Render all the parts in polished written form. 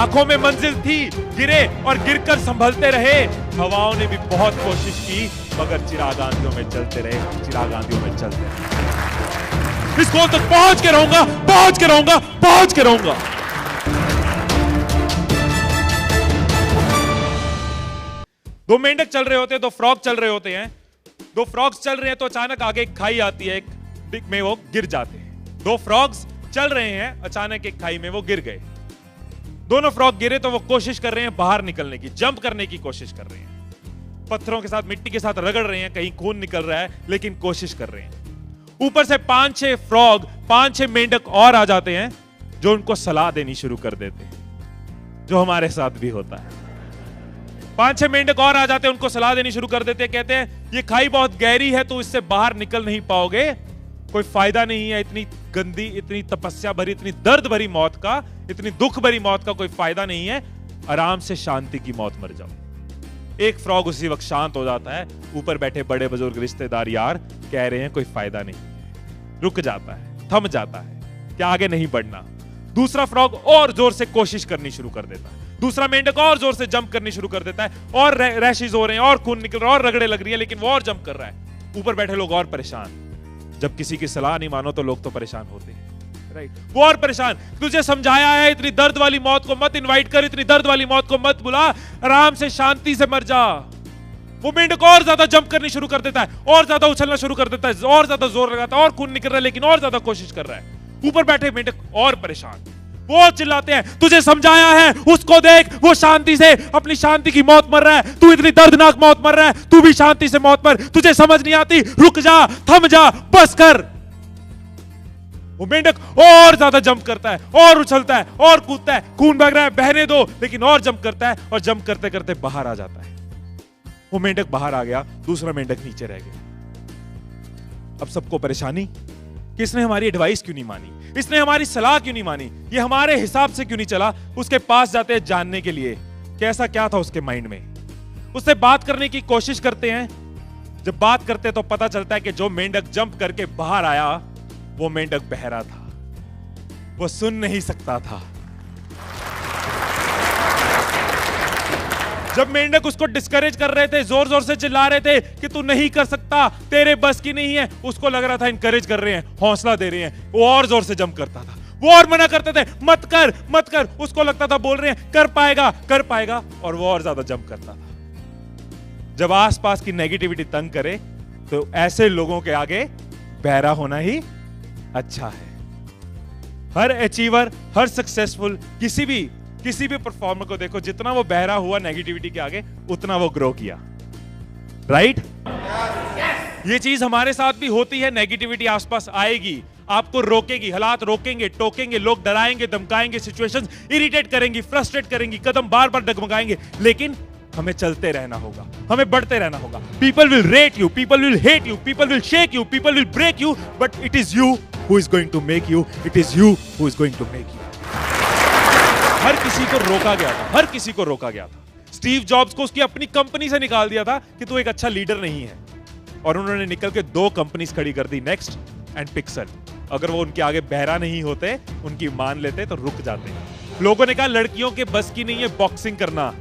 आंखों में मंजिल थी, गिरे और गिरकर संभलते रहे। हवाओं ने भी बहुत कोशिश की, मगर चिरागांधियों में चलते रहे, चिरागांधियों में चलते रहे। इस गोल तक पहुंच के रहूंगा, पहुंच के रहूंगा, पहुंच के रहूंगा। दो मेंढक चल रहे होते हैं, दो फ्रॉग चल रहे होते हैं। दो फ्रॉग्स चल रहे हैं तो अचानक आगे एक खाई आती है, एक बिग में वो गिर जाते हैं। दो फ्रॉग्स चल रहे हैं, अचानक एक खाई में वो गिर गए। दोनों फ्रॉग गिरे तो वो कोशिश कर रहे हैं बाहर निकलने की, जंप करने की कोशिश कर रहे हैं। पत्थरों के साथ, मिट्टी के साथ रगड़ रहे हैं, कहीं खून निकल रहा है, लेकिन कोशिश कर रहे हैं। ऊपर से 5-6 फ्रॉग, 5-6 मेंढक और आ जाते हैं जो उनको सलाह देनी शुरू कर देते हैं, जो हमारे साथ भी होता है। 5-6 मेंढक और आ जाते हैं, उनको सलाह देनी शुरू कर देते हैं। कहते हैं ये खाई बहुत गहरी है, तो इससे बाहर निकल नहीं पाओगे, कोई फायदा नहीं है, इतनी गंदी, इतनी तपस्या भरी, इतनी दर्द भरी मौत का, इतनी दुख भरी मौत का कोई फायदा नहीं है, आराम से शांति की मौत मर जाओ। एक फ्रॉग उसी वक्त शांत हो जाता है। ऊपर बैठे बड़े बुजुर्ग रिश्तेदार यार कह रहे हैं कोई फायदा नहीं, रुक जाता है, थम जाता है कि आगे नहीं बढ़ना। दूसरा फ्रॉग और जोर से कोशिश करनी शुरू कर देता है। दूसरा मेंढक और जोर से जंप करनी शुरू कर देता है, और रैशेस हो रहे हैं, और खून निकल रहा है, और रगड़े लग रही है, लेकिन वो और जंप कर रहा है। ऊपर बैठे लोग और परेशान। जब किसी की सलाह नहीं मानो तो लोग तो परेशान होते हैं, राइट? वो और परेशान। तुझे समझाया है इतनी दर्द वाली मौत को मत इनवाइट कर, इतनी दर्द वाली मौत को मत बुला, आराम से शांति से मर जा। वो मेंढक और ज्यादा जंप करनी शुरू कर देता है, और ज्यादा उछलना शुरू कर देता है, और ज्यादा जोर लगाता है, और खून निकल रहा है, लेकिन और ज्यादा कोशिश कर रहा है। ऊपर बैठे मेंढक और परेशान, वो चिल्लाते हैं तुझे समझाया है, उसको देख, वो शांति से अपनी शांति की मौत मर रहा है, तू इतनी दर्दनाक मौत मर रहा है, तू भी शांति से मौत मर, तुझे समझ नहीं आती, रुक जा, थम जा, बस कर। वो मेंढक और ज्यादा जंप करता है, और उछलता है, और कूदता है, खून बह रहा है, बहने दो, लेकिन और जंप करता है, और जंप करते करते बाहर आ जाता है। वो मेंढक बाहर आ गया, दूसरा मेंढक नीचे रह गया। अब सबको परेशानी कि इसने हमारी एडवाइस क्यों नहीं मानी, इसने हमारी सलाह क्यों नहीं मानी, ये हमारे हिसाब से क्यों नहीं चला। उसके पास जाते हैं जानने के लिए कैसा क्या था उसके माइंड में। उससे बात करने की कोशिश करते हैं। जब बात करते हैं तो पता चलता है कि जो मेंढक जंप करके बाहर आया वो मेंढक बहरा था, वो सुन नहीं सकता था। जब मेंढक उसको डिस्करेज कर रहे थे, जोर जोर से चिल्ला रहे थे कि तू नहीं कर सकता, तेरे बस की नहीं है, उसको लग रहा था इनकरेज कर रहे हैं, हौसला दे रहे हैं। वो और जोर से जंप करता था, वो और मना करते थे मत कर मत कर, उसको लगता था बोल रहे हैं कर पाएगा कर पाएगा, और वो और ज्यादा जंप करता था। जब आसपास की नेगेटिविटी तंग करे तो ऐसे लोगों के आगे बहरा होना ही अच्छा है। हर अचीवर, हर सक्सेसफुल, किसी भी परफॉर्मर को देखो, जितना वो बहरा हुआ नेगेटिविटी के आगे, उतना वो ग्रो किया, राइट? ये चीज हमारे साथ भी होती है। नेगेटिविटी आसपास आएगी, आपको रोकेगी, हालात रोकेंगे, टोकेंगे, लोग डराएंगे, धमकाएंगे, सिचुएशंस इरिटेट करेंगी, फ्रस्ट्रेट करेंगी, कदम बार बार डगमगाएंगे, लेकिन हमें चलते रहना होगा, हमें बढ़ते रहना होगा। People will rate you, people will hate you, people will shake you, people will break you, but it is you who is going to make you, it is you who is going to make you. हर किसी को रोका गया था, हर किसी को रोका गया था। स्टीव जॉब्स को उसकी अपनी कंपनी से निकाल दिया था कि तू एक अच्छा लीडर नहीं है, और उन्होंने निकल के 2 कंपनीज खड़ी कर दी, नेक्स्ट एंड पिक्सल। अगर वो उनके आगे बहरा नहीं होते, उनकी मान लेते तो रुक जाते। लोगों ने कहा लड़कियों के बस की नहीं है बॉक्सिंग करना,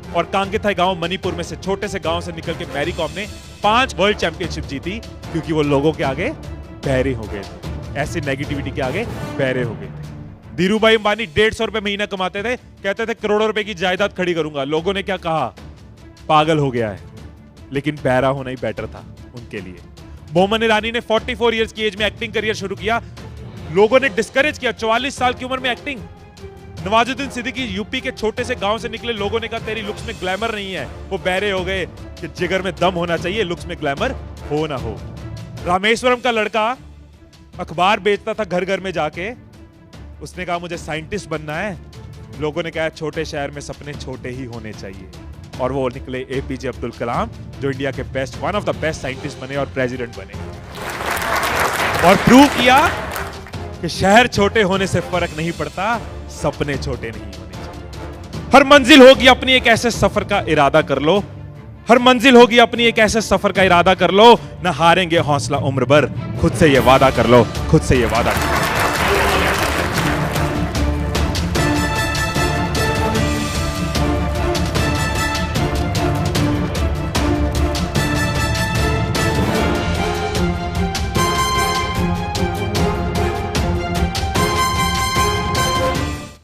और कांगेथाई गांव मणिपुर में से, छोटे से गांव से निकल के मैरी कॉम ने 5 वर्ल्ड चैंपियनशिप जीती, क्योंकि वो लोगों के आगे बहरे हो गए थे, ऐसी नेगेटिविटी के आगे बहरे हो गए थे। धीरूभाई अंबानी 150 रुपए महीना कमाते थे, कहते थे करोड़ों रुपए की जायदाद खड़ी करूंगा। लोगों ने क्या कहा, पागल हो गया है, लेकिन बहरा होना ही बेटर था उनके लिए। बोमन ईरानी ने 44 इयर्स की एज में एक्टिंग करियर शुरू किया, लोगों ने डिस्करेज किया, 44 साल की उम्र में एक्टिंग। नवाजुद्दीन सिद्दीकी यूपी के छोटे से गांव से निकले, लोगों ने कहा तेरी लुक्स में ग्लैमर नहीं है, वो बहरे हो गए कि जिगर में दम होना चाहिए, लुक्स में ग्लैमर हो ना हो। रामेश्वरम का लड़का अखबार बेचता था घर घर में जाके, उसने कहा मुझे साइंटिस्ट बनना है, लोगों ने कहा छोटे शहर में सपने छोटे ही होने चाहिए, और वो निकले एपीजे अब्दुल कलाम, जो इंडिया के best, one of the best scientist बने और प्रेसिडेंट बने, और प्रूव किया कि शहर छोटे होने से फर्क नहीं पड़ता, सपने छोटे नहीं होने चाहिए। हर मंजिल होगी अपनी एक ऐसे सफर का इरादा कर लो, हर मंजिल होगी अपनी एक ऐसे सफर का इरादा कर लो, ना हारेंगे हौसला उम्र भर, खुद से ये वादा कर लो, खुद से ये वादा कर लो।